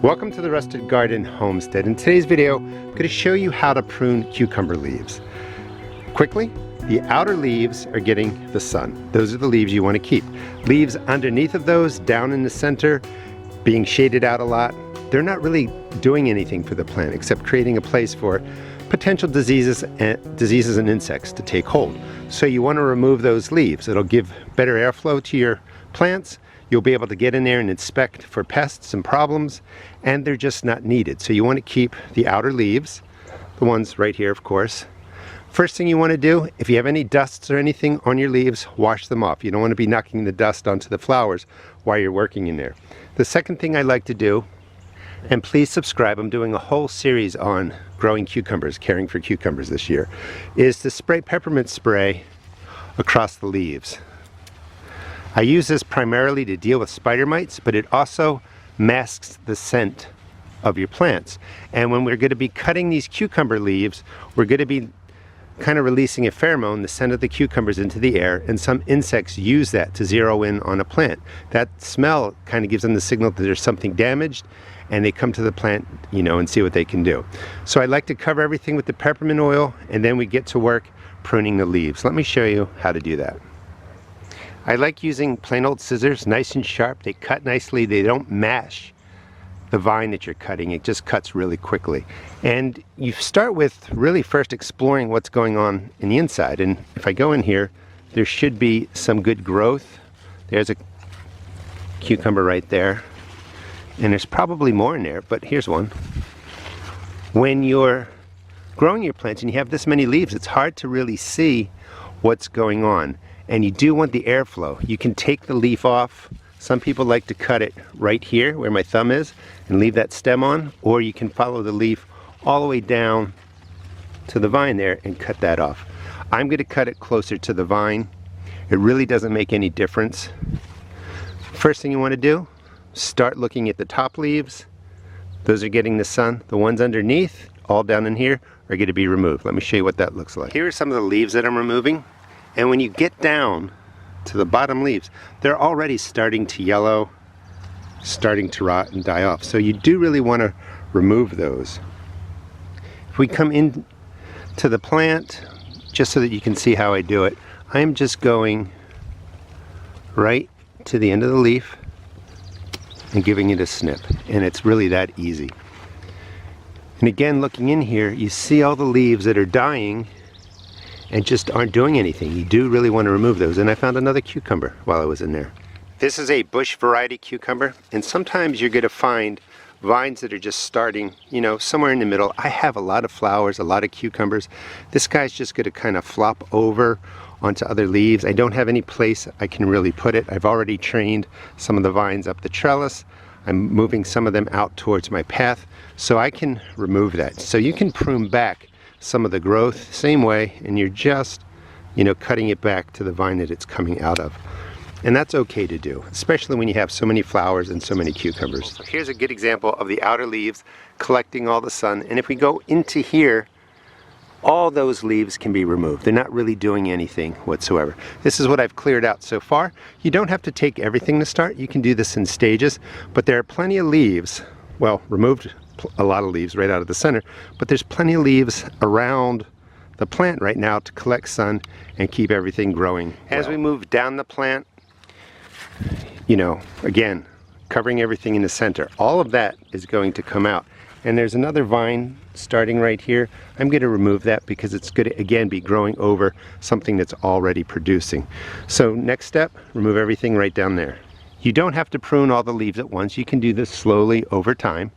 Welcome to the Rusted Garden Homestead. In today's video, I'm going to show you how to prune cucumber leaves. Quickly, the outer leaves are getting the sun. Those are the leaves you want to keep. Leaves underneath of those, down in the center, being shaded out a lot, they're not really doing anything for the plant except creating a place for potential diseases and insects to take hold. So you want to remove those leaves. It'll give better airflow to your plants. You'll be able to get in there and inspect for pests and problems, and they're just not needed. So you want to keep the outer leaves, the ones right here, of course. First thing you want to do, if you have any dusts or anything on your leaves, wash them off. You don't want to be knocking the dust onto the flowers while you're working in there. The second thing I like to do, and please subscribe, I'm doing a whole series on growing cucumbers, caring for cucumbers this year, is to spray peppermint spray across the leaves. I use this primarily to deal with spider mites, but it also masks the scent of your plants. And when we're going to be cutting these cucumber leaves, we're going to be kind of releasing a pheromone, the scent of the cucumbers, into the air, and some insects use that to zero in on a plant. That smell kind of gives them the signal that there's something damaged, and they come to the plant, and see what they can do. So I like to cover everything with the peppermint oil, and then we get to work pruning the leaves. Let me show you how to do that. I like using plain old scissors, nice and sharp. They cut nicely. They don't mash the vine that you're cutting. It just cuts really quickly. And you start with really first exploring what's going on in the inside. And if I go in here, there should be some good growth. There's a cucumber right there. And there's probably more in there, but here's one. When you're growing your plants and you have this many leaves, it's hard to really see what's going on. And you do want the airflow. You can take the leaf off. Some people like to cut it right here where my thumb is and leave that stem on, or you can follow the leaf all the way down to the vine there and cut that off. I'm going to cut it closer to the vine. It really doesn't make any difference. First thing you want to do, start looking at the top leaves. Those are getting the sun. The ones underneath, all down in here, are going to be removed. Let me show you what that looks like. Here are some of the leaves that I'm removing. And when you get down to the bottom leaves, they're already starting to yellow, starting to rot and die off. So you do really want to remove those. If we come in to the plant, just so that you can see how I do it, I'm just going right to the end of the leaf and giving it a snip. And it's really that easy. And again, looking in here, you see all the leaves that are dying and just aren't doing anything. You do really want to remove those. And I found another cucumber while I was in there. This is a bush variety cucumber, and sometimes you're going to find vines that are just starting, somewhere in the middle. I have a lot of flowers, a lot of cucumbers. This guy's just going to kind of flop over onto other leaves. I don't have any place I can really put it. I've already trained some of the vines up the trellis. I'm moving some of them out towards my path, so I can remove that. So you can prune back some of the growth same way, and you're just cutting it back to the vine that it's coming out of. And that's okay to do, especially when you have so many flowers and so many cucumbers. Here's a good example of the outer leaves collecting all the sun, and if we go into here, all those leaves can be removed. They're not really doing anything whatsoever. This is what I've cleared out so far. You don't have to take everything to start. You can do this in stages, but there are plenty of leaves, well, removed a lot of leaves right out of the center, but there's plenty of leaves around the plant right now to collect sun and keep everything growing well. As we move down the plant, again, covering everything in the center, all of that is going to come out. And there's another vine starting right here. I'm going to remove that because it's going to again be growing over something that's already producing. So next step, remove everything right down there. You don't have to prune all the leaves at once. You can do this slowly over time.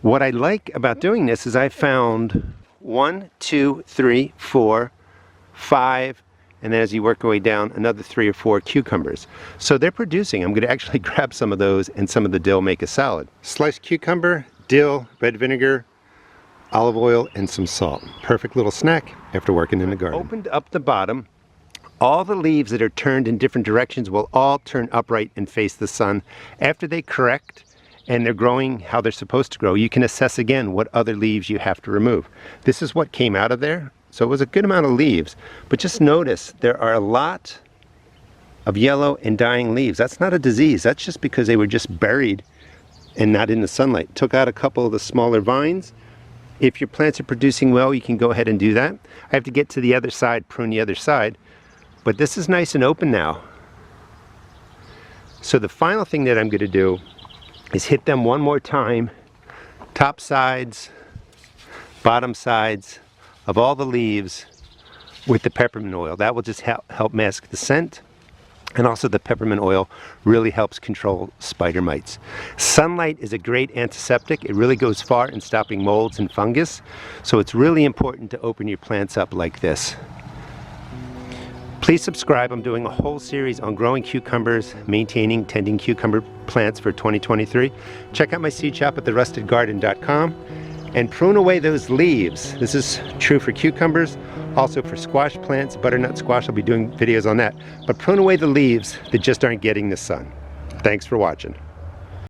What I like about doing this is I found 1, 2, 3, 4, 5, and then as you work your way down, another 3 or 4 cucumbers. So they're producing. I'm going to actually grab some of those and some of the dill, make a salad. Sliced cucumber, dill, red vinegar, olive oil, and some salt. Perfect little snack after working in the garden. Opened up the bottom. All the leaves that are turned in different directions will all turn upright and face the sun. After they correct and they're growing how they're supposed to grow, you can assess again what other leaves you have to remove. This is what came out of there. So it was a good amount of leaves, but just notice there are a lot of yellow and dying leaves. That's not a disease. That's just because they were just buried and not in the sunlight. Took out a couple of the smaller vines. If your plants are producing well, you can go ahead and do that. I have to get to the other side, prune the other side, but this is nice and open now. So the final thing that I'm going to do is hit them one more time, top sides, bottom sides of all the leaves with the peppermint oil. That will just help mask the scent. And also the peppermint oil really helps control spider mites. Sunlight is a great antiseptic. It really goes far in stopping molds and fungus. So it's really important to open your plants up like this. Please subscribe. I'm doing a whole series on growing cucumbers, maintaining, tending cucumber plants for 2023. Check out my seed shop at therustedgarden.com and prune away those leaves. This is true for cucumbers, also for squash plants, butternut squash. I'll be doing videos on that. But prune away the leaves that just aren't getting the sun. Thanks for watching.